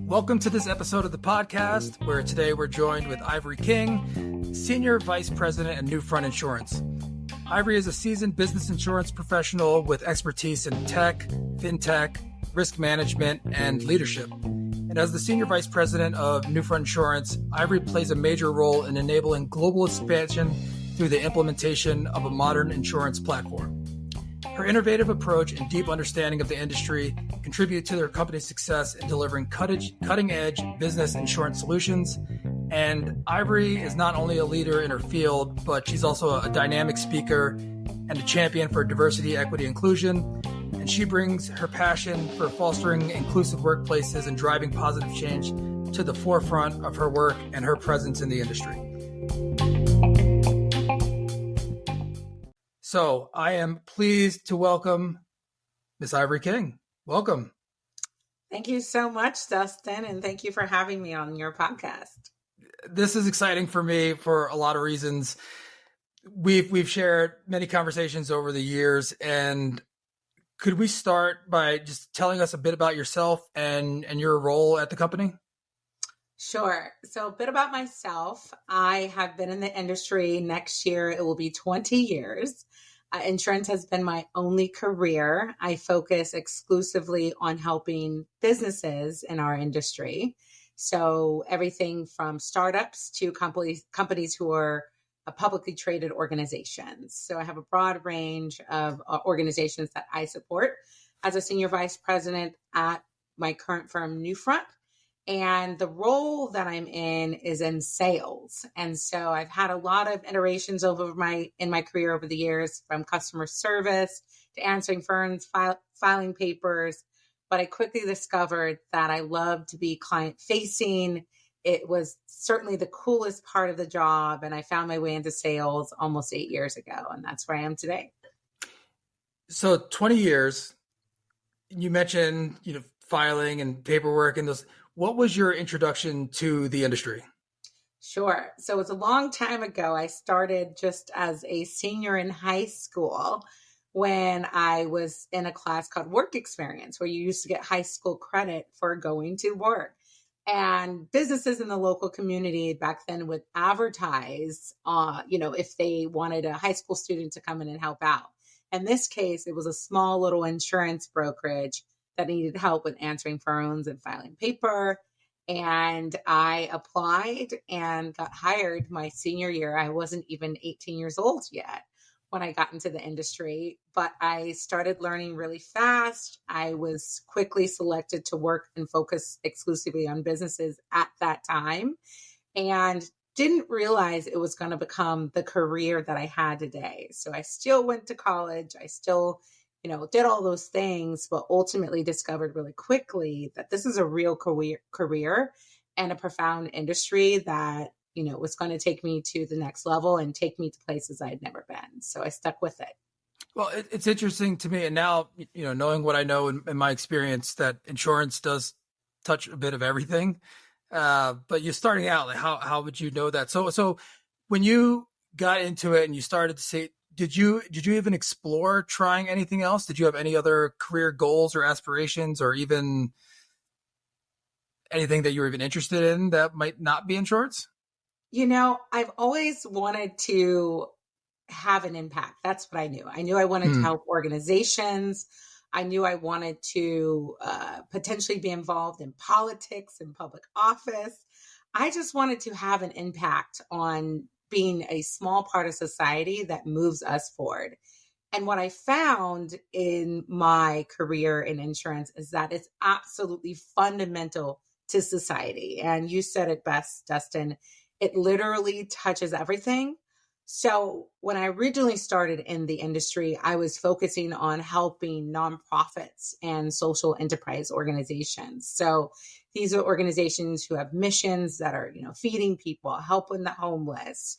Welcome to this episode of the podcast, where today we're joined with Ivoree King, Senior Vice President at Newfront Insurance. Ivoree is a seasoned business insurance professional with expertise in tech, fintech, risk management, and leadership. And as the Senior Vice President of Newfront Insurance, Ivoree plays a major role in enabling global expansion through the implementation of a modern insurance platform. Her innovative approach and deep understanding of the industry contribute to their company's success in delivering cutting-edge business insurance solutions. And Ivoree is not only a leader in her field, but she's also a dynamic speaker and a champion for diversity, equity, inclusion. And she brings her passion for fostering inclusive workplaces and driving positive change to the forefront of her work and her presence in the industry. So I am pleased to welcome Ms. Ivoree King. Welcome. Thank you so much, Dustin, and thank you for having me on your podcast. This is exciting for me for a lot of reasons. We've shared many conversations over the years, and could we start by just telling us a bit about yourself and your role at the company? Sure. So a bit about myself. I have been in the industry. Next year, it will be 20 years. Insurance has been my only career. I focus exclusively on helping businesses in our industry. So everything from startups to companies who are publicly traded organizations. So I have a broad range of organizations that I support as a senior vice president at my current firm, Newfront. And the role that I'm in is in sales. And so I've had a lot of iterations in my career over the years, from customer service to answering phones, filing papers. But I quickly discovered that I love to be client facing. It was certainly the coolest part of the job. And I found my way into sales almost 8 years ago. And that's where I am today. So 20 years, you mentioned, filing and paperwork and those. What was your introduction to the industry? Sure. So it was a long time ago. I started just as a senior in high school when I was in a class called Work Experience, where you used to get high school credit for going to work. And businesses in the local community back then would advertise, if they wanted a high school student to come in and help out. In this case, it was a small little insurance brokerage that needed help with answering phones and filing paper. And I applied and got hired my senior year. I wasn't even 18 years old yet when I got into the industry, but I started learning really fast. I was quickly selected to work and focus exclusively on businesses at that time, and didn't realize it was going to become the career that I had today. So I still went to college. I still did all those things, but ultimately discovered really quickly that this is a real career and a profound industry that, was going to take me to the next level and take me to places I had never been. So I stuck with it. Well, it's interesting to me. And now, knowing what I know in my experience, that insurance does touch a bit of everything. But you're starting out, like how would you know that? So when you got into it and you started to see, Did you even explore trying anything else? Did you have any other career goals or aspirations, or even anything that you were even interested in that might not be insurance? I've always wanted to have an impact. That's what I knew. I knew I wanted to help organizations. I knew I wanted to potentially be involved in politics and public office. I just wanted to have an impact on being a small part of society that moves us forward. And what I found in my career in insurance is that it's absolutely fundamental to society. And you said it best, Dustin. It literally touches everything. So when I originally started in the industry, I was focusing on helping nonprofits and social enterprise organizations. So these are organizations who have missions that are, feeding people, helping the homeless,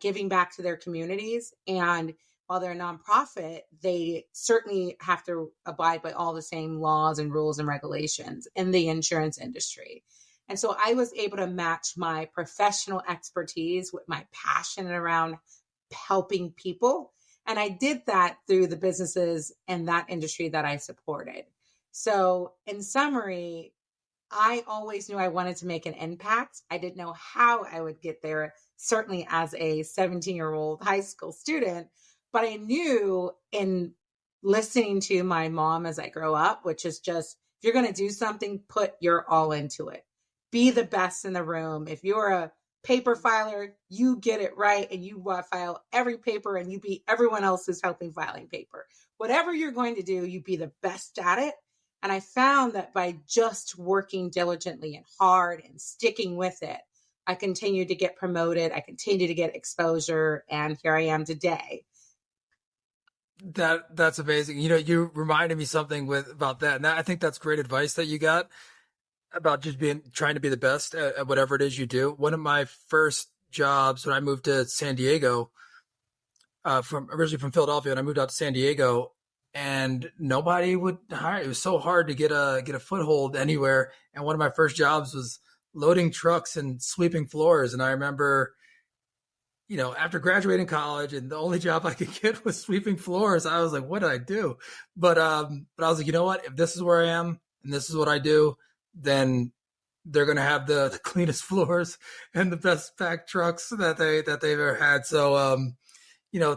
giving back to their communities. And while they're a nonprofit, they certainly have to abide by all the same laws and rules and regulations in the insurance industry. And so I was able to match my professional expertise with my passion around helping people And I did that through the businesses and that industry that I supported. So, in summary, I always knew I wanted to make an impact. I didn't know how I would get there, certainly as a 17-year-old high school student, but I knew in listening to my mom as I grow up, which is just, if you're going to do something, put your all into it. Be the best in the room. If you're a paper filer, you get it right and you file every paper and you beat everyone else who's helping filing paper. Whatever you're going to do, you be the best at it. And I found that by just working diligently and hard and sticking with it, I continued to get promoted. I continued to get exposure. And here I am today. That's amazing. You reminded me something about that. And I think that's great advice that you got about just trying to be the best at whatever it is you do. One of my first jobs when I moved to San Diego, originally from Philadelphia, and I moved out to San Diego, and nobody would hire. It was so hard to get a foothold anywhere. And one of my first jobs was loading trucks and sweeping floors. And I remember, after graduating college and the only job I could get was sweeping floors, I was like, what did I do? But I was like, you know what? If this is where I am and this is what I do, then they're going to have the cleanest floors and the best packed trucks that they've ever had. So,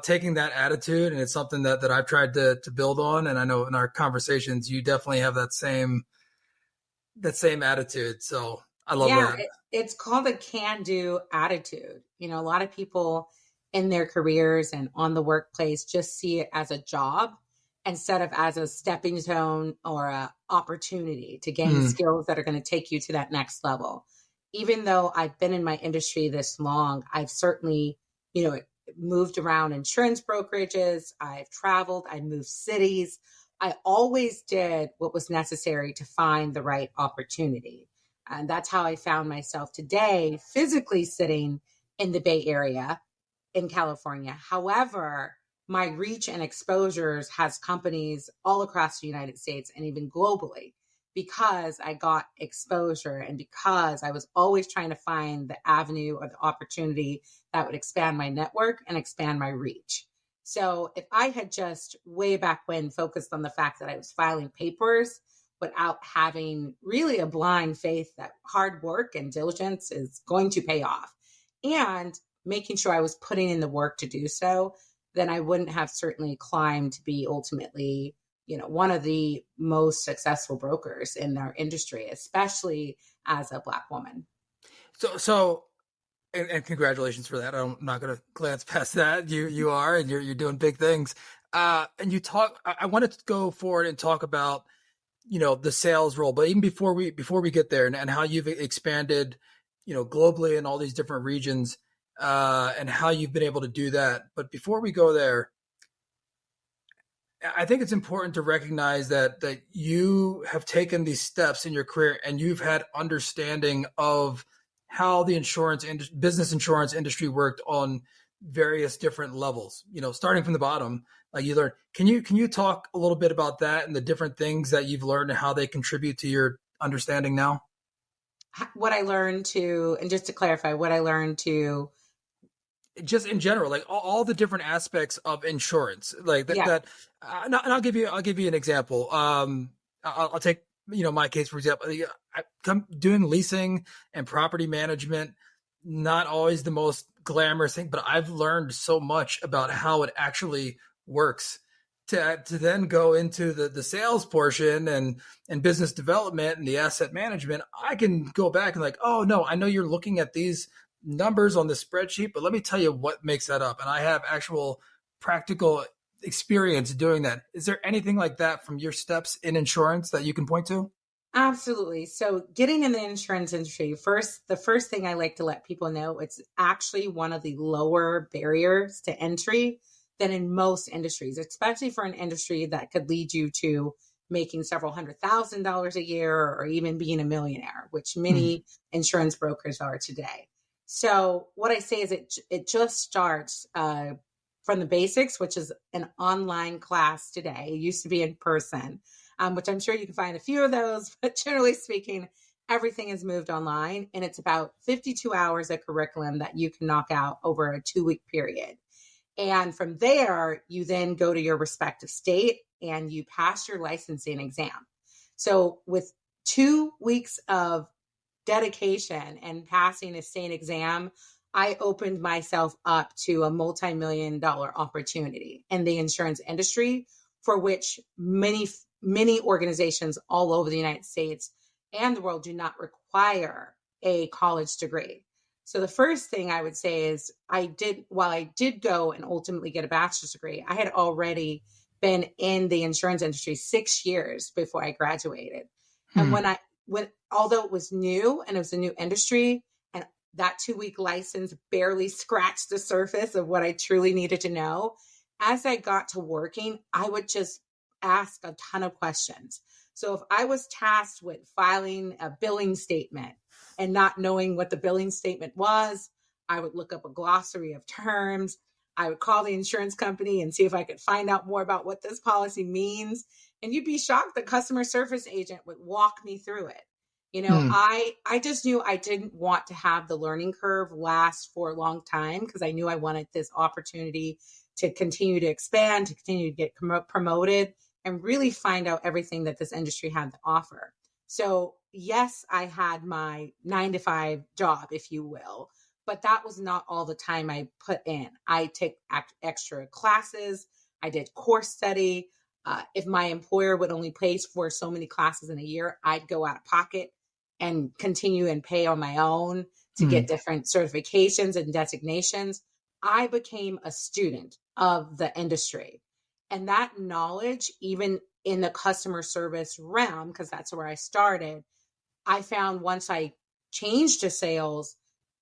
taking that attitude, and it's something that I've tried to build on. And I know in our conversations, you definitely have that same attitude. So I love that. It's called a can-do attitude. A lot of people in their careers and on the workplace just see it as a job instead of as a stepping stone or a opportunity to gain skills that are going to take you to that next level. Even though I've been in my industry this long, I've certainly, moved around insurance brokerages. I've traveled, I moved cities. I always did what was necessary to find the right opportunity. And that's how I found myself today, physically sitting in the Bay Area in California. However, my reach and exposures has companies all across the United States and even globally, because I got exposure and because I was always trying to find the avenue or the opportunity that would expand my network and expand my reach. So if I had just way back when focused on the fact that I was filing papers without having really a blind faith that hard work and diligence is going to pay off, and making sure I was putting in the work to do so, then I wouldn't have certainly climbed to be ultimately, one of the most successful brokers in our industry, especially as a Black woman. So, and congratulations for that. I'm not going to glance past that. You are, and you're doing big things. And I wanted to go forward and talk about, the sales role, but even before we get there, and how you've expanded, globally in all these different regions, and how you've been able to do that. But before we go there, I think it's important to recognize that you have taken these steps in your career and you've had understanding of how the business insurance industry worked on various different levels, starting from the bottom, like you learned. Can you talk a little bit about that and the different things that you've learned and how they contribute to your understanding now? What I learned and just to clarify, what I learned to just in general, like all the different aspects of insurance, like that. Yeah. And I'll give you an example. I'll take my case for example. I'm doing leasing and property management, not always the most glamorous thing, but I've learned so much about how it actually works to then go into the sales portion and business development and the asset management. I can go back and like, oh no, I know you're looking at these numbers on the spreadsheet, but let me tell you what makes that up. And I have actual practical experience doing that. Is there anything like that from your steps in insurance that you can point to? Absolutely. So getting in the insurance industry, the first thing I like to let people know, it's actually one of the lower barriers to entry than in most industries, especially for an industry that could lead you to making several $100,000 a year or even being a millionaire, which many insurance brokers are today. So what I say is it just starts from the basics, which is an online class today. It used to be in person, which I'm sure you can find a few of those, but generally speaking, everything has moved online, and it's about 52 hours of curriculum that you can knock out over a 2-week period. And from there, you then go to your respective state and you pass your licensing exam. So with 2 weeks of dedication and passing a state exam, I opened myself up to a multi-million-dollar opportunity in the insurance industry, for which many organizations all over the United States and the world do not require a college degree. So the first thing I would say is while I did go and ultimately get a bachelor's degree, I had already been in the insurance industry 6 years before I graduated. And Hmm. although it was new and it was a new industry, and that 2 week license barely scratched the surface of what I truly needed to know, as I got to working, I would just ask a ton of questions. So if I was tasked with filing a billing statement and not knowing what the billing statement was, I would look up a glossary of terms. I would call the insurance company and see if I could find out more about what this policy means. And you'd be shocked the customer service agent would walk me through it. Hmm. I just knew I didn't want to have the learning curve last for a long time, because I knew I wanted this opportunity to continue to expand, to continue to get promoted, and really find out everything that this industry had to offer. So yes, I had my 9 to 5 job, if you will, but that was not all the time I put in. I took extra classes. I did course study. If my employer would only pay for so many classes in a year, I'd go out of pocket and continue and pay on my own to Hmm. get different certifications and designations. I became a student of the industry. And that knowledge, even in the customer service realm, because that's where I started, I found once I changed to sales,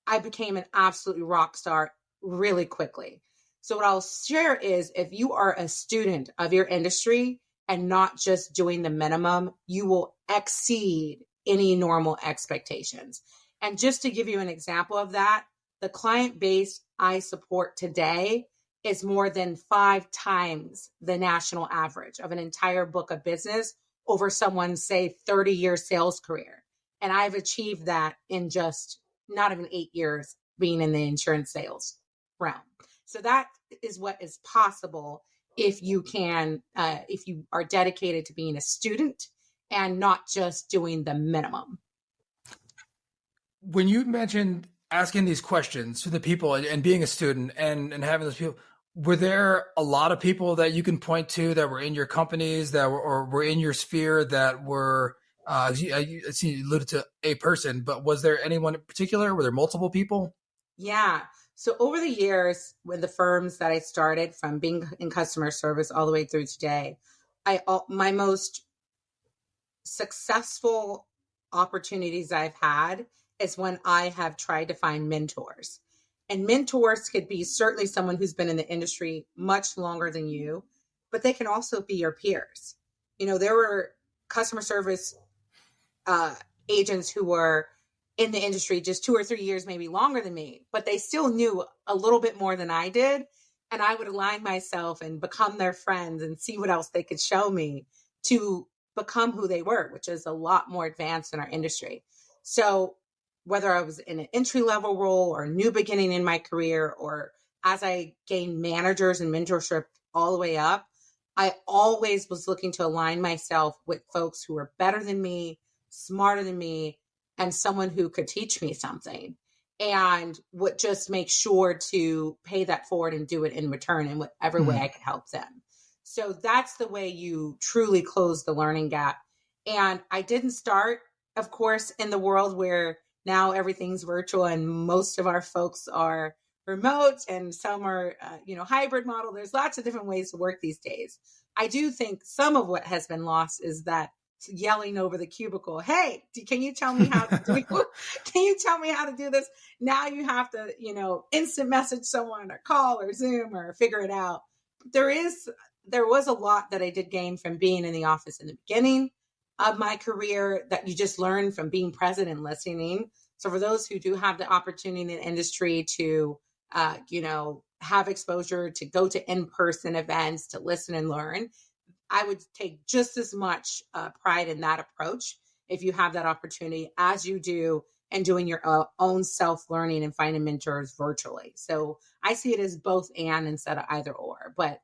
I became an absolutely rock star really quickly. So what I'll share is, if you are a student of your industry and not just doing the minimum, you will exceed any normal expectations. And just to give you an example of that, the client base I support today is more than 5 times the national average of an entire book of business over someone's, say, 30-year sales career. And I've achieved that in just not even 8 years being in the insurance sales realm. So that is what is possible if you are dedicated to being a student and not just doing the minimum. When you mentioned asking these questions to the people and being a student and having those people, were there a lot of people that you can point to that were in your companies that were in your sphere that were, I see you alluded to a person, but was there anyone in particular? Were there multiple people? Yeah. So over the years, with the firms that I started, from being in customer service all the way through today, my most successful opportunities I've had is when I have tried to find mentors. And mentors could be certainly someone who's been in the industry much longer than you, but they can also be your peers. There were customer service uh, agents who were in the industry just 2 or 3 years, maybe longer than me, but they still knew a little bit more than I did. And I would align myself and become their friends and see what else they could show me to become who they were, which is a lot more advanced in our industry. So whether I was in an entry level role or a new beginning in my career, or as I gained managers and mentorship all the way up, I always was looking to align myself with folks who were better than me, smarter than me, and someone who could teach me something, and would just make sure to pay that forward and do it in return in whatever way Hmm. I could help them. So that's the way you truly close the learning gap. And I didn't start, of course, in the world where now everything's virtual and most of our folks are remote, and some are hybrid model. There's lots of different ways to work these days. I do think some of what has been lost is that yelling over the cubicle, hey, can you tell me how to do can you tell me how to do this? Now you have to instant message someone or call or Zoom or figure it out. There was a lot that I did gain from being in the office in the beginning of my career, that you just learn from being present and listening. So for those who do have the opportunity in the industry to have exposure, to go to in-person events, to listen and learn, I would take just as much pride in that approach if you have that opportunity as you do and doing your own self-learning and finding mentors virtually. So I see it as both and instead of either or. But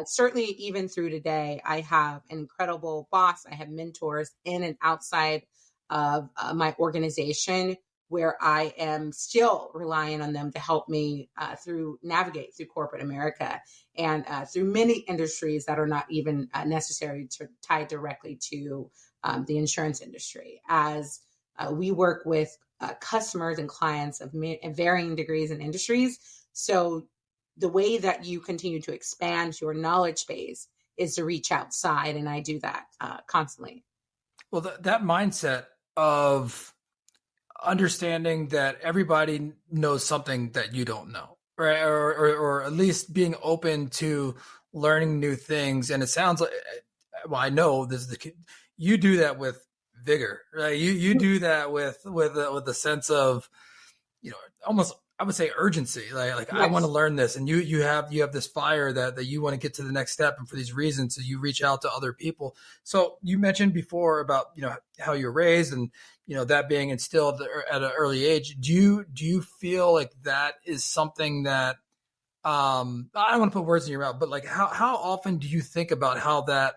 certainly even through today, I have an incredible boss. I have mentors in and outside of my organization where I am still relying on them to help me navigate through corporate America and through many industries that are not even necessarily tied directly to the insurance industry. As we work with customers and clients of varying degrees and industries. So the way that you continue to expand your knowledge base is to reach outside. And I do that constantly. Well, that mindset of understanding that everybody knows something that you don't know, right? Or at least being open to learning new things. And it sounds like, well, I know you do that with vigor, right? You do that with a sense of, almost, I would say, urgency. Like yes. I want to learn this, and you have this fire that you want to get to the next step, and for these reasons, so you reach out to other people. So you mentioned before about how you're raised, and that being instilled at an early age. Do you feel like that is something that I don't want to put words in your mouth, but like how often do you think about how that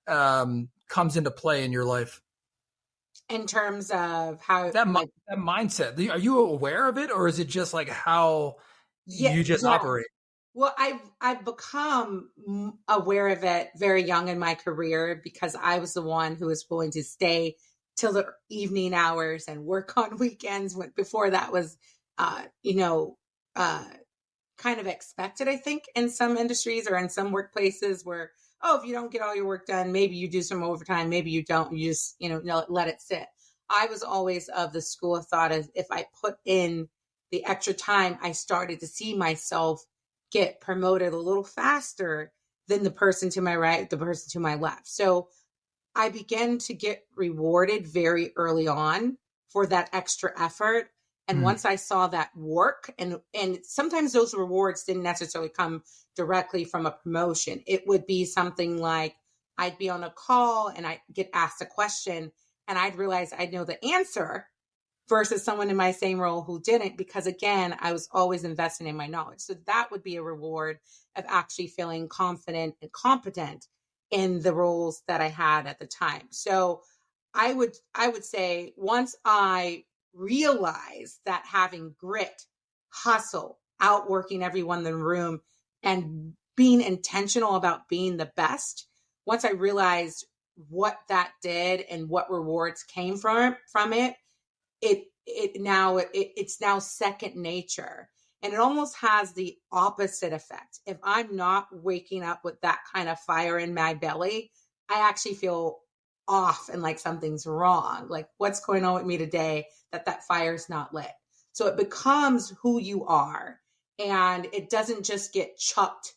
comes into play in your life? In terms of how that mindset, are you aware of it, or is it just like how you just operate? Well, I've become aware of it very young in my career because I was the one who was willing to stay till the evening hours and work on weekends. Before that was, kind of expected, I think, in some industries or in some workplaces where, if you don't get all your work done, maybe you do some overtime, maybe you don't, you just, let it sit. I was always of the school of thought as if I put in the extra time, I started to see myself get promoted a little faster than the person to my right, the person to my left. So I began to get rewarded very early on for that extra effort. And once I saw that work, and sometimes those rewards didn't necessarily come directly from a promotion. It would be something like I'd be on a call and I'd get asked a question and I'd realize I'd know the answer versus someone in my same role who didn't, because again, I was always investing in my knowledge. So that would be a reward of actually feeling confident and competent in the roles that I had at the time. So I would say once I realized that having grit, hustle, outworking everyone in the room, and being intentional about being the best, once I realized what that did and what rewards came from it, it's now second nature. And it almost has the opposite effect. If I'm not waking up with that kind of fire in my belly, I actually feel off and like something's wrong. Like, what's going on with me today that fire's not lit? So it becomes who you are. And it doesn't just get chucked,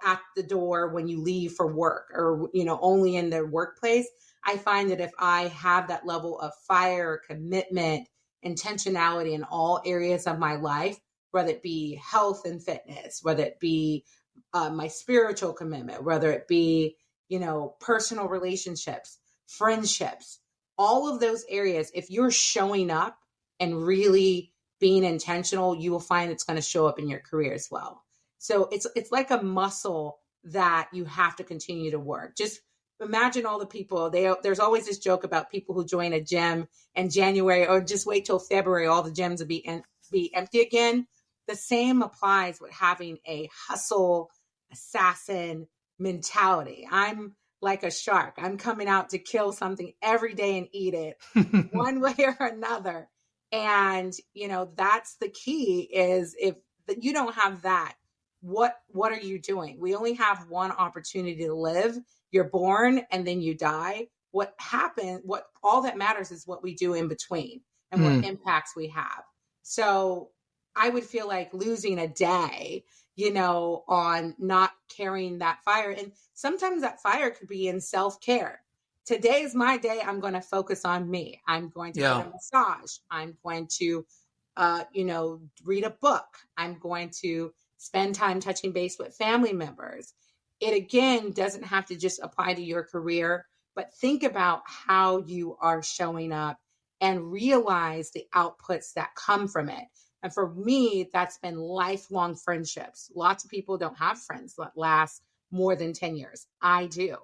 at the door when you leave for work or, only in the workplace. I find that if I have that level of fire, commitment, intentionality in all areas of my life, whether it be health and fitness, whether it be my spiritual commitment, whether it be, personal relationships, friendships, all of those areas, if you're showing up and really being intentional, you will find it's going to show up in your career as well. So it's like a muscle that you have to continue to work. Just imagine all the people, there's always this joke about people who join a gym in January or just wait till February, all the gyms will be empty again. The same applies with having a hustle assassin mentality. I'm like a shark. I'm coming out to kill something every day and eat it one way or another. And, that's the key is if you don't have that, what are you doing? We only have one opportunity to live. You're born and then you die. What all that matters is what we do in between and what impacts we have. So I would feel like losing a day, on not carrying that fire. And sometimes that fire could be in self-care. Today is my day. I'm going to focus on me. I'm going to get a massage. I'm going to, read a book. I'm going to spend time touching base with family members. It again doesn't have to just apply to your career, but think about how you are showing up and realize the outputs that come from it. And for me, that's been lifelong friendships. Lots of people don't have friends that last more than 10 years. I do.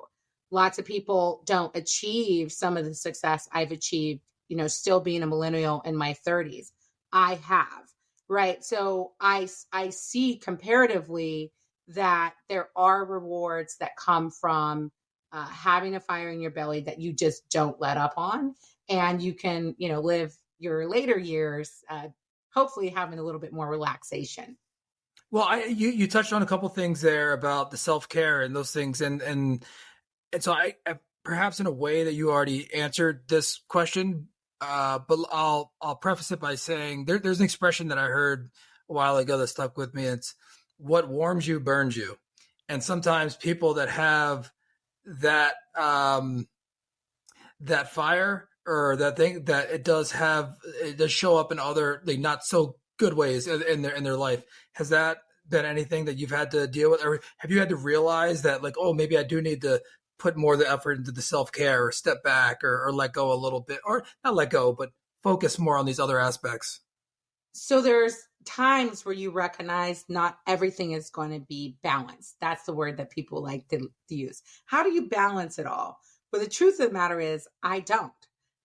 Lots of people don't achieve some of the success I've achieved, still being a millennial in my 30s. I have, right? So I see comparatively that there are rewards that come from having a fire in your belly that you just don't let up on. And you can, live your later years, hopefully having a little bit more relaxation. Well, you touched on a couple things there about the self-care and those things. And so I perhaps in a way that you already answered this question, but I'll preface it by saying there's an expression that I heard a while ago that stuck with me. It's what warms you burns you. And sometimes people that have that that fire or that thing that it does show up in other not so good ways in their life. Has that been anything that you've had to deal with, or have you had to realize that oh, maybe I do need to put more of the effort into the self-care or step back or let go a little bit, or not let go, but focus more on these other aspects? So there's times where you recognize not everything is going to be balanced. That's the word that people like to use. How do you balance it all? Well, the truth of the matter is I don't.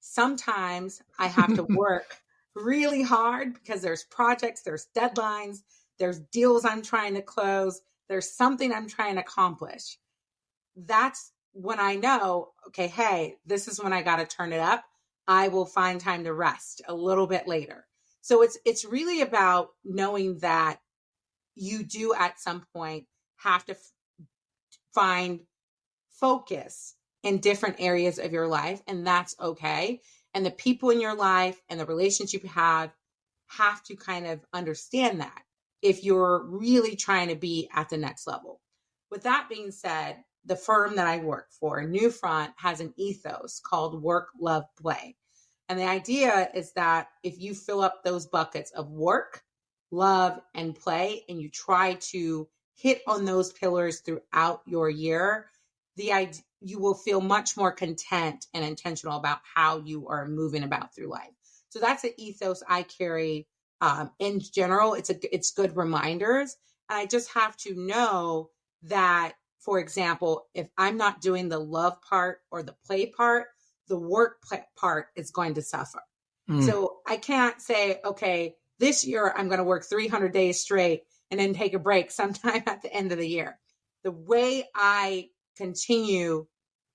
Sometimes I have to work really hard because there's projects, there's deadlines, there's deals I'm trying to close, there's something I'm trying to accomplish. That's when I know, okay, hey, this is when I got to turn it up. I will find time to rest a little bit later. So it's really about knowing that you do at some point have to find focus in different areas of your life, and that's okay. And the people in your life and the relationship you have to kind of understand that if you're really trying to be at the next level. With that being said, the firm that I work for, Newfront, has an ethos called work, love, play. And the idea is that if you fill up those buckets of work, love, and play, and you try to hit on those pillars throughout your year, you will feel much more content and intentional about how you are moving about through life. So that's an ethos I carry in general. It's good reminders. And I just have to know that, for example, if I'm not doing the love part or the play part, the work part is going to suffer. So I can't say, okay, this year I'm going to work 300 days straight and then take a break sometime at the end of the year. The way I continue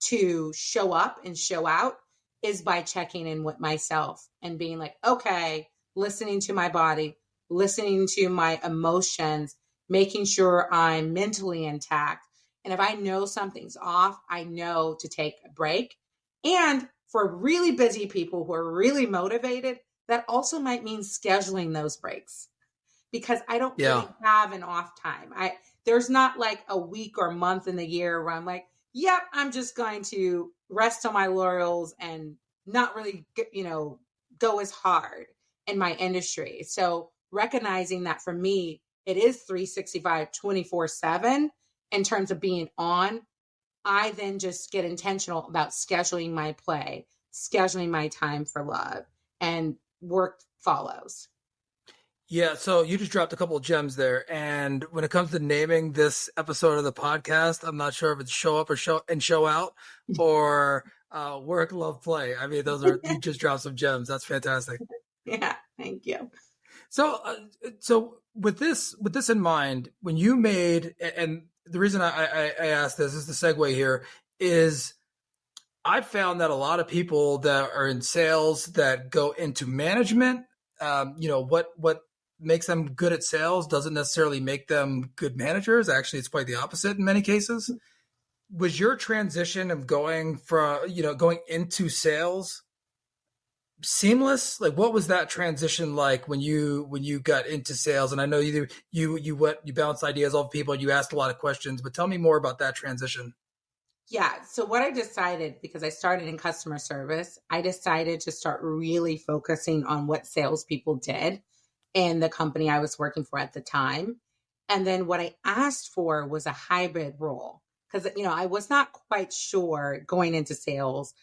to show up and show out is by checking in with myself and being like, okay, listening to my body, listening to my emotions, making sure I'm mentally intact. And if I know something's off, I know to take a break. And for really busy people who are really motivated, that also might mean scheduling those breaks, because I don't really have an off time. There's not like a week or month in the year where I'm like, yep, I'm just going to rest on my laurels and not really, go as hard in my industry. So recognizing that for me, it is 365, 24/7 in terms of being on. I then just get intentional about scheduling my play, scheduling my time for love, and work follows. Yeah, so you just dropped a couple of gems there. And when it comes to naming this episode of the podcast, I'm not sure if it's show up or show out or work, love, play. I mean, you just dropped some gems. That's fantastic. Yeah, thank you. So with this in mind, when you made, and the reason I asked this is the segue here is I've found that a lot of people that are in sales that go into management, what makes them good at sales doesn't necessarily make them good managers. Actually, it's quite the opposite in many cases. Was your transition of going into sales seamless? Like, what was that transition like when you got into sales? And I know you bounced ideas off people, you asked a lot of questions, but tell me more about that transition. Yeah. So what I decided, because I started in customer service, I decided to start really focusing on what salespeople did in the company I was working for at the time. And then what I asked for was a hybrid role, because, I was not quite sure going into sales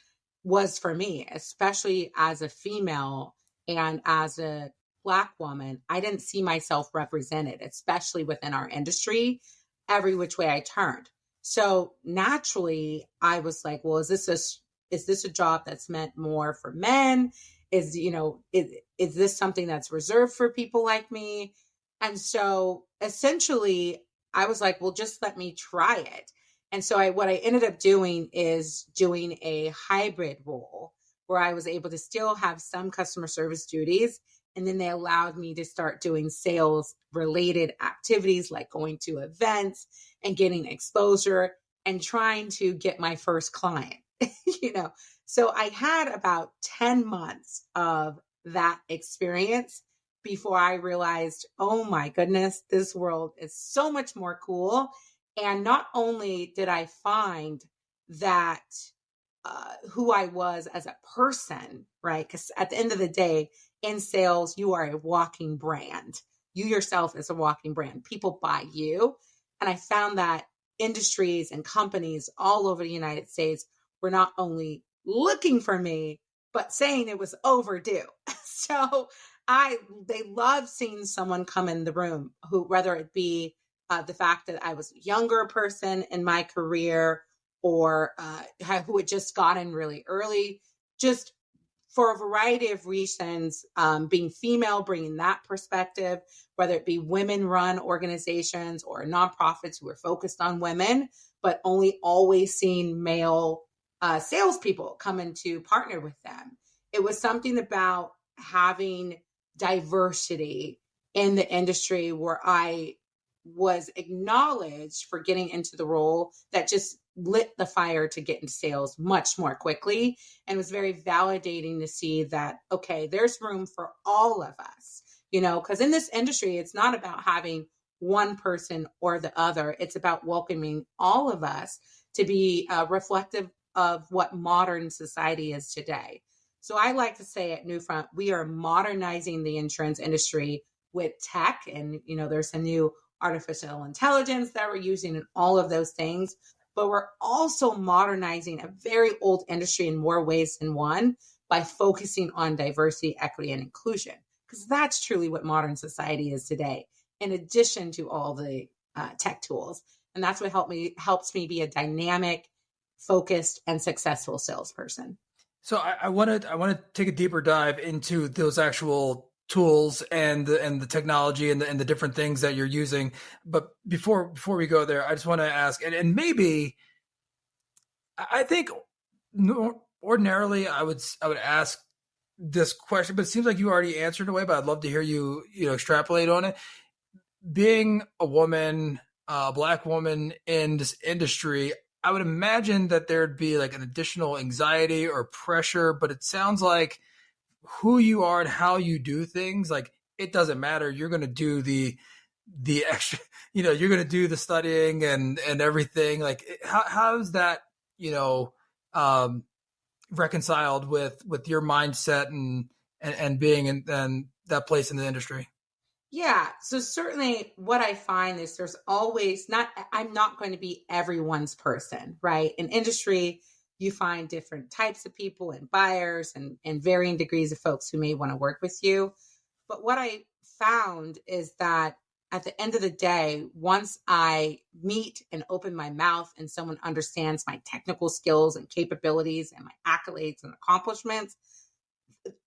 was for me, especially as a female and as a Black woman. I didn't see myself represented, especially within our industry, every which way I turned. So naturally, I was like, well, is this a job that's meant more for men? Is this something that's reserved for people like me? And so essentially, I was like, well, just let me try it. And so what I ended up doing is doing a hybrid role where I was able to still have some customer service duties. And then they allowed me to start doing sales related activities like going to events and getting exposure and trying to get my first client, you know. So I had about 10 months of that experience before I realized, oh my goodness, this world is so much more cool. And not only did I find that who I was as a person, right? Because at the end of the day, in sales, you are a walking brand. You yourself is a walking brand. People buy you. And I found that industries and companies all over the United States were not only looking for me, but saying it was overdue. So they love seeing someone come in the room who, whether it be the fact that I was a younger person in my career or who had just gotten really early, just for a variety of reasons, being female, bringing that perspective, whether it be women-run organizations or nonprofits who are focused on women, but only always seeing male salespeople come in to partner with them. It was something about having diversity in the industry where I was acknowledged for getting into the role that just lit the fire to get into sales much more quickly. And it was very validating to see that, okay, there's room for all of us, because in this industry, it's not about having one person or the other. It's about welcoming all of us to be reflective of what modern society is today. So I like to say at Newfront, we are modernizing the insurance industry with tech. And, there's a new artificial intelligence that we're using in all of those things. But we're also modernizing a very old industry in more ways than one by focusing on diversity, equity, and inclusion, because that's truly what modern society is today, in addition to all the tech tools. And that's what helps me be a dynamic, focused, and successful salesperson. So I want to take a deeper dive into those actual tools and the technology and the different things that you're using. But before we go there, I just want to ask, and maybe I think ordinarily I would ask this question, but it seems like you already answered away, but I'd love to hear you extrapolate on it. Being a woman, a Black woman in this industry, I would imagine that there'd be like an additional anxiety or pressure, but it sounds like who you are and how you do things, like it doesn't matter. You're going to do the extra, you're going to do the studying and everything. Like how's that, reconciled with your mindset and being in that place in the industry? Yeah. So certainly what I find is I'm not going to be everyone's person, right? In industry, you find different types of people and buyers and varying degrees of folks who may want to work with you. But what I found is that at the end of the day, once I meet and open my mouth and someone understands my technical skills and capabilities and my accolades and accomplishments,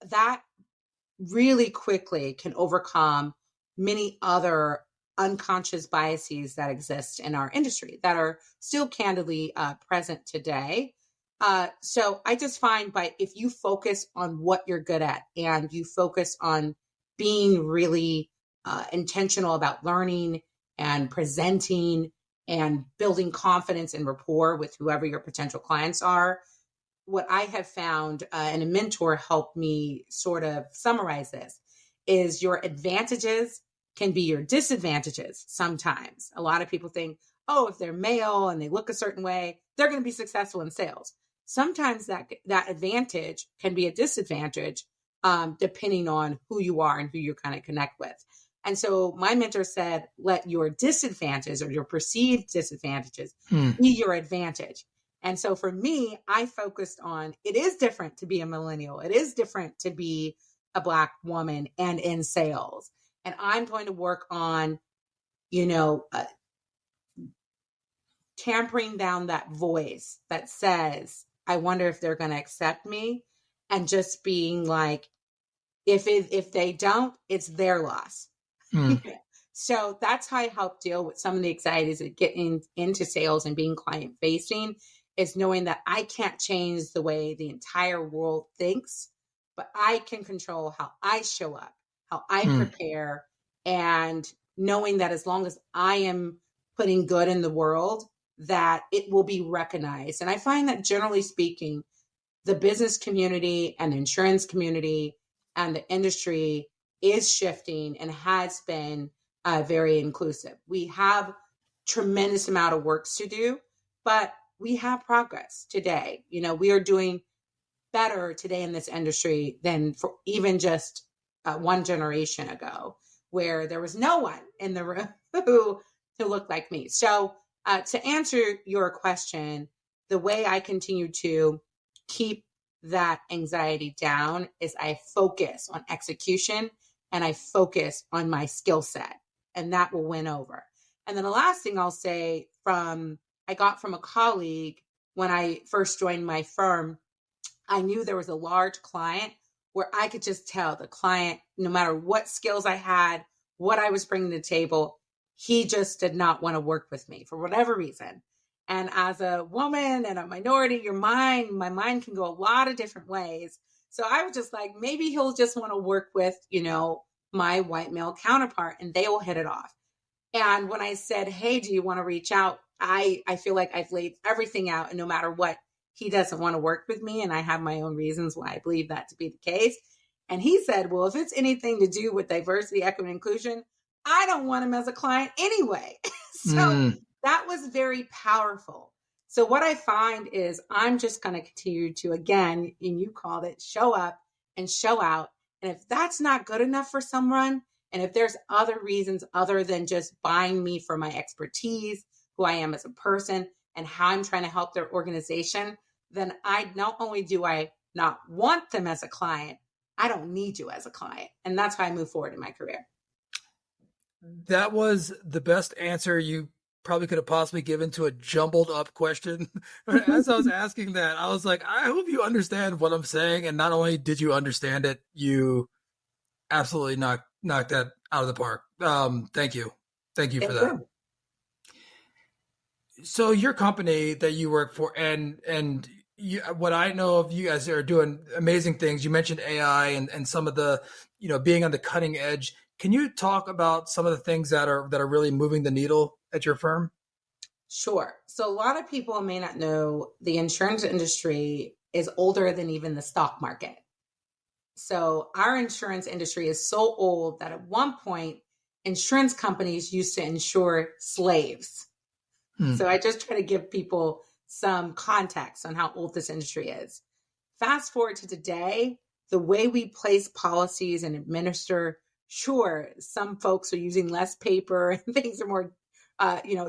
that really quickly can overcome many other unconscious biases that exist in our industry that are still candidly present today. So I just find if you focus on what you're good at and you focus on being really intentional about learning and presenting and building confidence and rapport with whoever your potential clients are, what I have found, and a mentor helped me sort of summarize this, is your advantages can be your disadvantages sometimes. A lot of people think, oh, if they're male and they look a certain way, they're going to be successful in sales. Sometimes that advantage can be a disadvantage depending on who you are and who you kind of connect with. And so my mentor said, let your disadvantages or your perceived disadvantages be your advantage. And so for me, I focused on, it is different to be a millennial. It is different to be a Black woman and in sales. And I'm going to work on, you know, tampering down that voice that says, I wonder if they're going to accept me, and just being like, if they don't, it's their loss. Mm. So that's how I help deal with some of the anxieties of getting into sales and being client facing, is knowing that I can't change the way the entire world thinks, but I can control how I show up, how I prepare, and knowing that as long as I am putting good in the world, that it will be recognized. And I find that generally speaking, the business community and the insurance community and the industry is shifting and has been very inclusive. We have tremendous amount of work to do, but we have progress today. You know, we are doing better today in this industry than for even just one generation ago, where there was no one in the room who looked like me. So to answer your question, the way I continue to keep that anxiety down is I focus on execution and I focus on my skill set, and that will win over. And then the last thing I'll say, I got from a colleague when I first joined my firm, I knew there was a large client where I could just tell the client, no matter what skills I had, what I was bringing to the table, he just did not want to work with me for whatever reason. And as a woman and a minority, my mind can go a lot of different ways. So I was just like, maybe he'll just want to work with, you know, my white male counterpart, and they will hit it off. And when I said, hey, do you want to reach out? I feel like I've laid everything out, and no matter what, he doesn't want to work with me. And I have my own reasons why I believe that to be the case. And he said, well, if it's anything to do with diversity, equity, and inclusion, I don't want him as a client anyway. So that was very powerful. So what I find is I'm just going to continue to, again, and you called it, show up and show out. And if that's not good enough for someone, and if there's other reasons other than just buying me for my expertise, who I am as a person, and how I'm trying to help their organization, then not only do I not want them as a client, I don't need you as a client. And that's how I move forward in my career. That was the best answer you probably could have possibly given to a jumbled up question. As I was asking that, I was like, I hope you understand what I'm saying. And not only did you understand it, you absolutely knocked that out of the park. Thank you. Thank you for that. So your company that you work for, and you, what I know of, you guys are doing amazing things. You mentioned AI and some of the, you know, being on the cutting edge. Can you talk about some of the things that are really moving the needle at your firm? Sure. So a lot of people may not know the insurance industry is older than even the stock market. So our insurance industry is so old that at one point, insurance companies used to insure slaves. So I just try to give people some context on how old this industry is. Fast forward to today, the way we place policies and administer, sure, some folks are using less paper and things are more,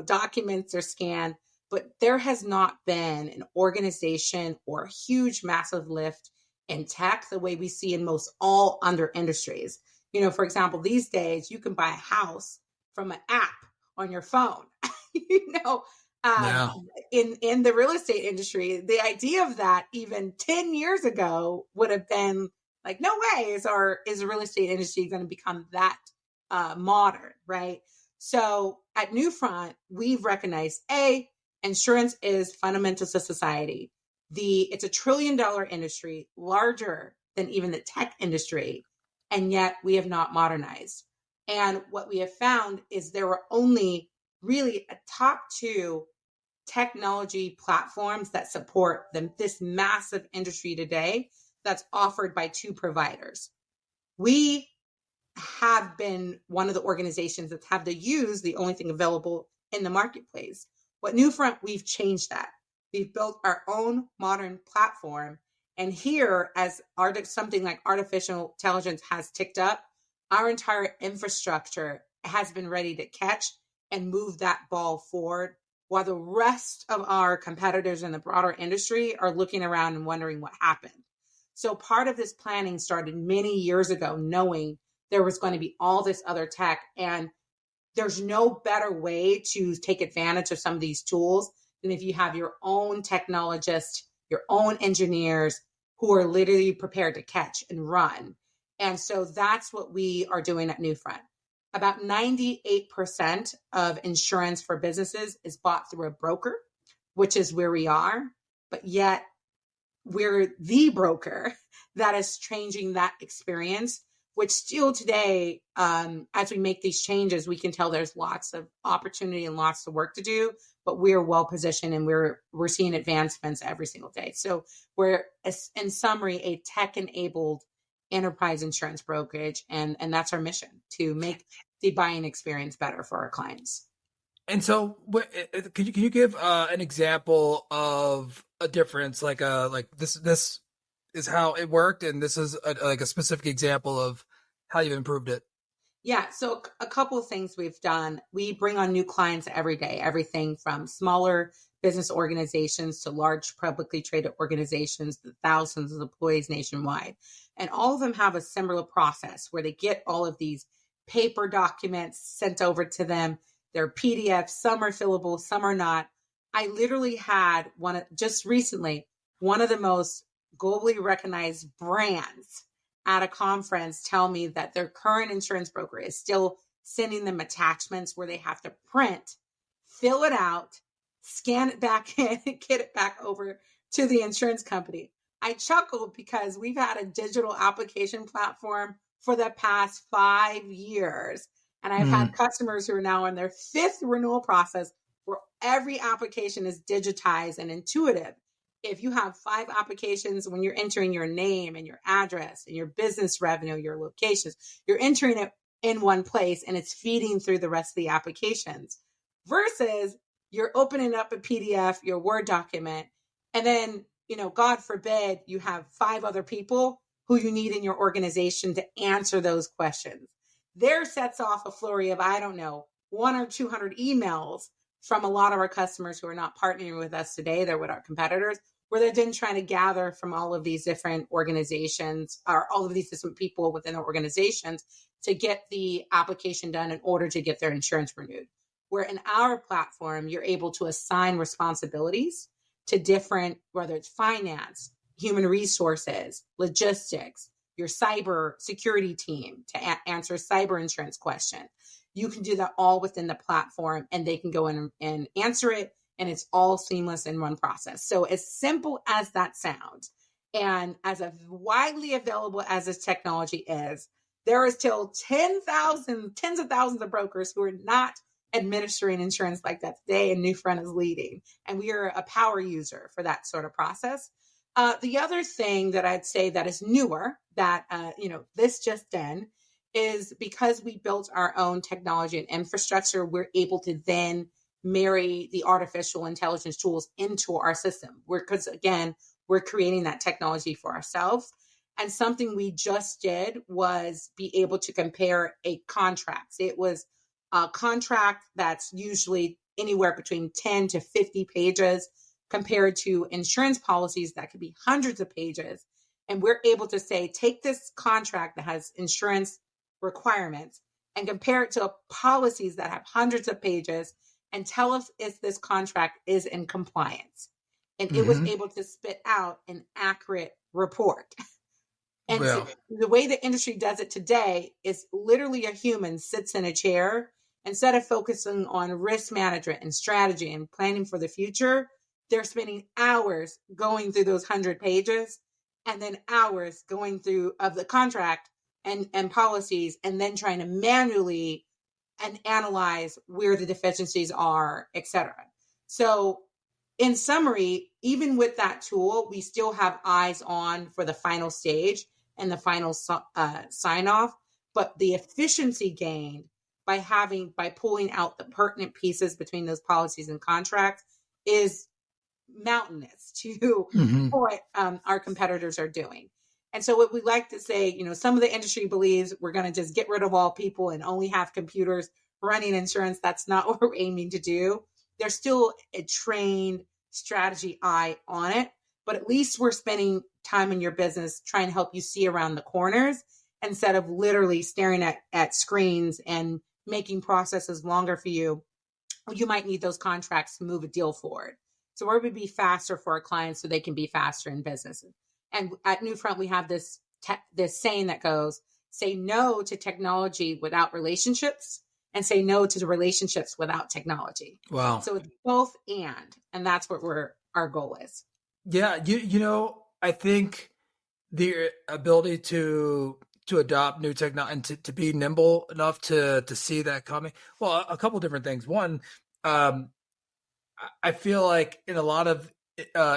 documents are scanned, but there has not been an organization or a huge, massive lift in tech the way we see in most all other industries. You know, for example, these days you can buy a house from an app on your phone. In the real estate industry, the idea of that even 10 years ago would have been like, no way is the real estate industry going to become that modern, right? So at Newfront, we've recognized insurance is fundamental to society. It's a $1 trillion industry, larger than even the tech industry, and yet we have not modernized. And what we have found is there were only really a top 2 technology platforms that support this massive industry today that's offered by 2 providers. We have been one of the organizations that have to use the only thing available in the marketplace. What Newfront, we've changed that. We've built our own modern platform. And here, as something like artificial intelligence has ticked up, our entire infrastructure has been ready to catch and move that ball forward while the rest of our competitors in the broader industry are looking around and wondering what happened. So part of this planning started many years ago, knowing there was going to be all this other tech, and there's no better way to take advantage of some of these tools than if you have your own technologists, your own engineers who are literally prepared to catch and run. And so that's what we are doing at Newfront. About 98% of insurance for businesses is bought through a broker, which is where we are. But yet we're the broker that is changing that experience, which still today, as we make these changes, we can tell there's lots of opportunity and lots of work to do, but we're well positioned and we're seeing advancements every single day. So we're, in summary, a tech-enabled enterprise insurance brokerage, and that's our mission, to make the buying experience better for our clients. And so, can you give an example of a difference, like this is how it worked, and this is like a specific example of how you've improved it? Yeah, so a couple of things we've done. We bring on new clients every day, everything from smaller business organizations to large publicly traded organizations, the thousands of employees nationwide. And all of them have a similar process where they get all of these paper documents sent over to them. They're PDFs, some are fillable, some are not. I literally had just recently, one of the most globally recognized brands at a conference tell me that their current insurance broker is still sending them attachments where they have to print, fill it out, scan it back in, and get it back over to the insurance company. I chuckled because we've had a digital application platform for the past 5 years. And I've had customers who are now in their 5th renewal process where every application is digitized and intuitive. If you have 5 applications, when you're entering your name and your address and your business revenue, your locations, you're entering it in one place and it's feeding through the rest of the applications, versus you're opening up a PDF, your Word document, and then, God forbid, you have 5 other people who you need in your organization to answer those questions. There sets off a flurry of, 100 or 200 emails from a lot of our customers who are not partnering with us today. They're with our competitors, where they're then trying to gather from all of these different organizations, or all of these different people within their organizations, to get the application done in order to get their insurance renewed. Where in our platform, you're able to assign responsibilities to different, whether it's finance, human resources, logistics, your cyber security team to answer cyber insurance questions. You can do that all within the platform, and they can go in and answer it, and it's all seamless in one process. So as simple as that sounds, and as widely available as this technology is, there is still tens of thousands of brokers who are not administering insurance like that today, and Newfront is leading. And we are a power user for that sort of process. The other thing that I'd say that is newer, that, this just in, is because we built our own technology and infrastructure, we're able to then marry the artificial intelligence tools into our system. Because again, we're creating that technology for ourselves. And something we just did was be able to compare a contract. It was a contract that's usually anywhere between 10 to 50 pages compared to insurance policies that could be hundreds of pages. And we're able to say, take this contract that has insurance requirements and compare it to policies that have hundreds of pages and tell us if this contract is in compliance. And it was able to spit out an accurate report. And so the way the industry does it today is literally a human sits in a chair. Instead of focusing on risk management and strategy and planning for the future, they're spending hours going through those 100 pages and then hours going through of the contract and policies, and then trying to manually and analyze where the deficiencies are, et cetera. So in summary, even with that tool, we still have eyes on for the final stage and the final sign off, but the efficiency gained by pulling out the pertinent pieces between those policies and contracts is mountainous to what our competitors are doing. And so what we like to say, some of the industry believes we're going to just get rid of all people and only have computers running insurance. That's not what we're aiming to do. there's still a trained strategy eye on it, but at least we're spending time in your business trying to help you see around the corners instead of literally staring at screens and making processes longer for you. You might need those contracts to move a deal forward. So we're going to be faster for our clients so they can be faster in business. And at Newfront, we have this saying that goes, say no to technology without relationships and say no to the relationships without technology. Wow. So it's both and that's what our goal is. Yeah. I think the ability to adopt new technology and to be nimble enough to see that coming. Well, a couple different things. One, I feel like in a lot of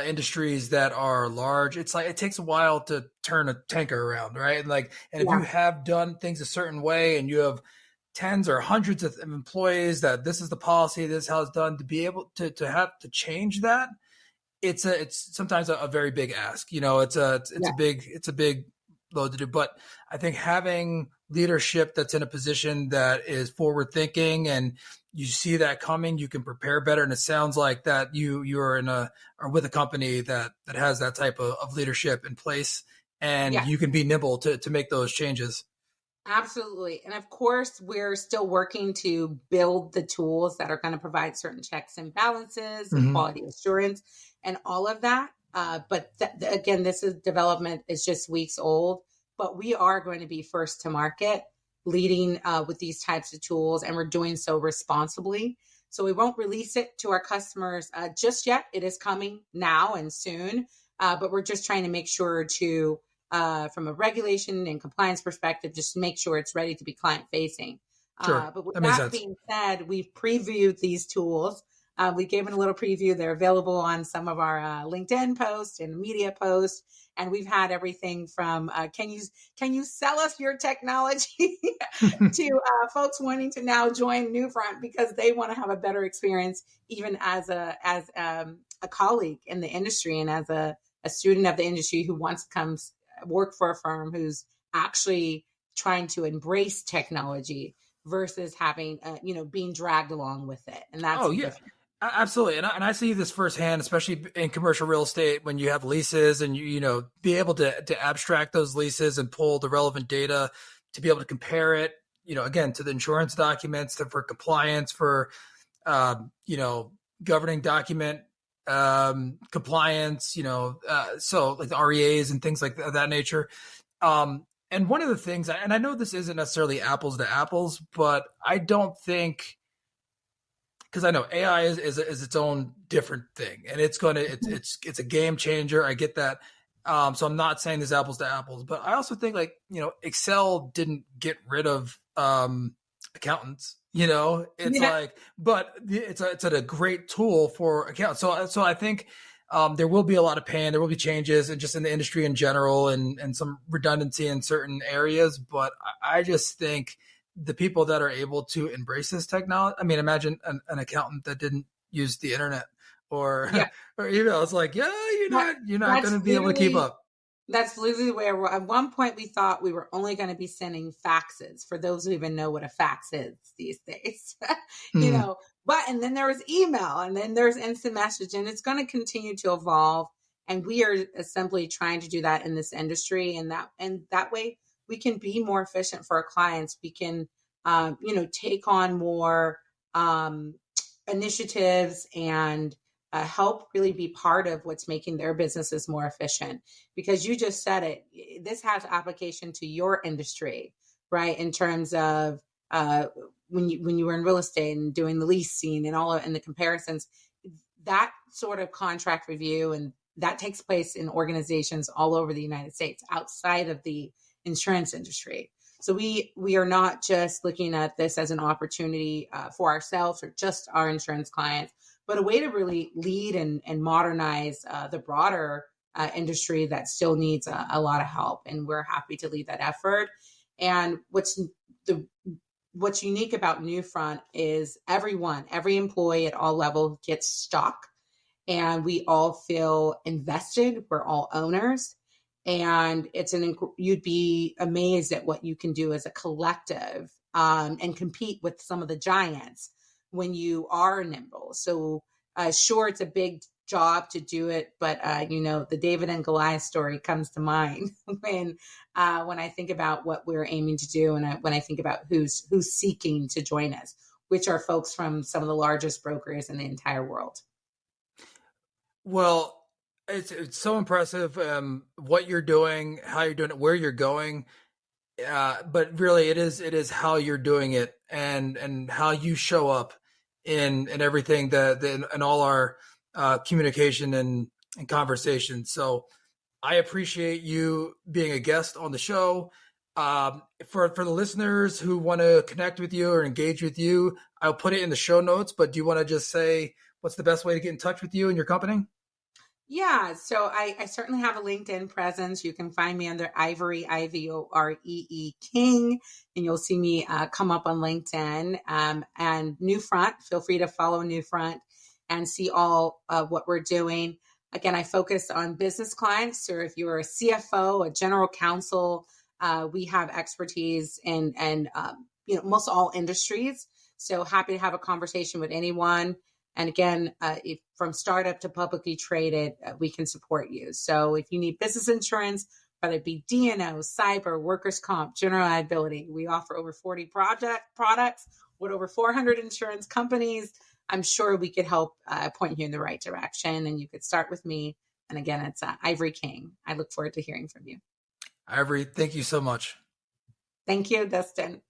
industries that are large, it's like it takes a while to turn a tanker around, right? And if you have done things a certain way and you have tens or hundreds of employees that this is the policy, this is how it's done, to be able to have to change that, it's sometimes a very big ask. It's a big load to do. But I think having leadership that's in a position that is forward thinking and you see that coming, you can prepare better. And it sounds like that you're with a company that has that type of leadership in place, and you can be nimble to make those changes. Absolutely. And of course, we're still working to build the tools that are going to provide certain checks and balances and quality assurance and all of that. But again, development is just weeks old, but we are going to be first to market leading with these types of tools, and we're doing so responsibly. So we won't release it to our customers just yet. It is coming now and soon, but we're just trying to make sure to, from a regulation and compliance perspective, just make sure it's ready to be client facing. Sure. But with that being said, we've previewed these tools. We gave it a little preview. They're available on some of our LinkedIn posts and media posts. And we've had everything from can you sell us your technology to folks wanting to now join Newfront because they want to have a better experience, even as a colleague in the industry and as a student of the industry who wants to come work for a firm who's actually trying to embrace technology versus having being dragged along with it. And that's different. Absolutely. And I see this firsthand, especially in commercial real estate, when you have leases and you be able to abstract those leases and pull the relevant data to be able to compare it, again, to the insurance documents, for compliance, for, governing document compliance, so like the REAs and things like that nature. And one of the things, and I know this isn't necessarily apples to apples, but I don't think, because I know AI is its own different thing, and it's a game changer. I get that. So I'm not saying this apples to apples, but I also think Excel didn't get rid of accountants. But it's a great tool for accountants. So I think there will be a lot of pain. There will be changes, and just in the industry in general, and some redundancy in certain areas. But I just think the people that are able to embrace this technology, I mean, imagine an accountant that didn't use the internet or email. It's like, you're not going to be able to keep up. That's literally where at one point we thought we were only going to be sending faxes, for those who even know what a fax is these days, and then there was email, and then there's instant message, and it's going to continue to evolve. And we are simply trying to do that in this industry. And that way we can be more efficient for our clients. We can, take on more initiatives and help really be part of what's making their businesses more efficient. Because you just said it, this has application to your industry, right? In terms of when you were in real estate and doing the leasing and and the comparisons, that sort of contract review, and that takes place in organizations all over the United States outside of the insurance industry. So we are not just looking at this as an opportunity for ourselves or just our insurance clients, but a way to really lead and modernize the broader industry that still needs a lot of help. And we're happy to lead that effort. And what's unique about Newfront is every employee at all levels gets stock, and we all feel invested. We're all owners. And you'd be amazed at what you can do as a collective and compete with some of the giants when you are nimble. So sure, it's a big job to do it, but the David and Goliath story comes to mind when I think about what we're aiming to do, and when I think about who's seeking to join us, which are folks from some of the largest brokers in the entire world. Well, it's so impressive what you're doing, how you're doing it, where you're going. But really, it is how you're doing it and how you show up in everything that in all our communication and conversation. So I appreciate you being a guest on the show. For the listeners who want to connect with you or engage with you, I'll put it in the show notes. But do you want to just say what's the best way to get in touch with you and your company? Yeah, so I certainly have a LinkedIn presence. You can find me under Ivoree, Ivoree King, and you'll see me come up on LinkedIn. And Newfront, feel free to follow Newfront and see all of what we're doing. Again, I focus on business clients. So if you're a CFO, a general counsel, we have expertise in most all industries. So happy to have a conversation with anyone. And again, if from startup to publicly traded, we can support you. So if you need business insurance, whether it be D&O, cyber, workers' comp, general liability, we offer over 40 products with over 400 insurance companies. I'm sure we could help point you in the right direction, and you could start with me. And again, it's Ivoree King. I look forward to hearing from you. Ivoree, thank you so much. Thank you, Dustin.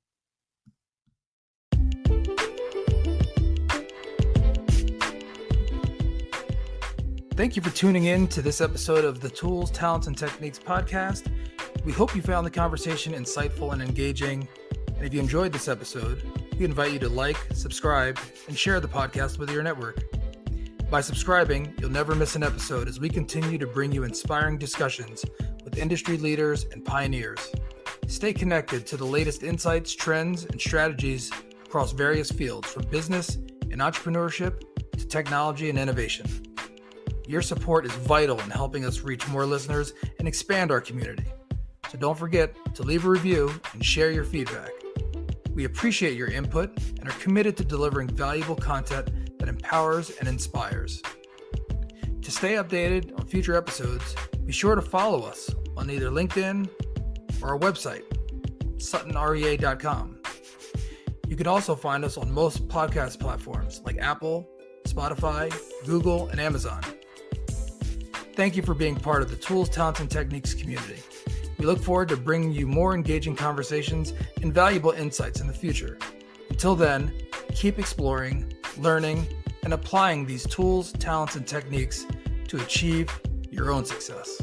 Thank you for tuning in to this episode of the Tools, Talents, and Techniques podcast. We hope you found the conversation insightful and engaging. And if you enjoyed this episode, we invite you to like, subscribe, and share the podcast with your network. By subscribing, you'll never miss an episode as we continue to bring you inspiring discussions with industry leaders and pioneers. Stay connected to the latest insights, trends, and strategies across various fields, from business and entrepreneurship to technology and innovation. Your support is vital in helping us reach more listeners and expand our community. So don't forget to leave a review and share your feedback. We appreciate your input and are committed to delivering valuable content that empowers and inspires. To stay updated on future episodes, be sure to follow us on either LinkedIn or our website, suttonrea.com. You can also find us on most podcast platforms like Apple, Spotify, Google, and Amazon. Thank you for being part of the Tools, Talents, and Techniques community. We look forward to bringing you more engaging conversations and valuable insights in the future. Until then, keep exploring, learning, and applying these tools, talents, and techniques to achieve your own success.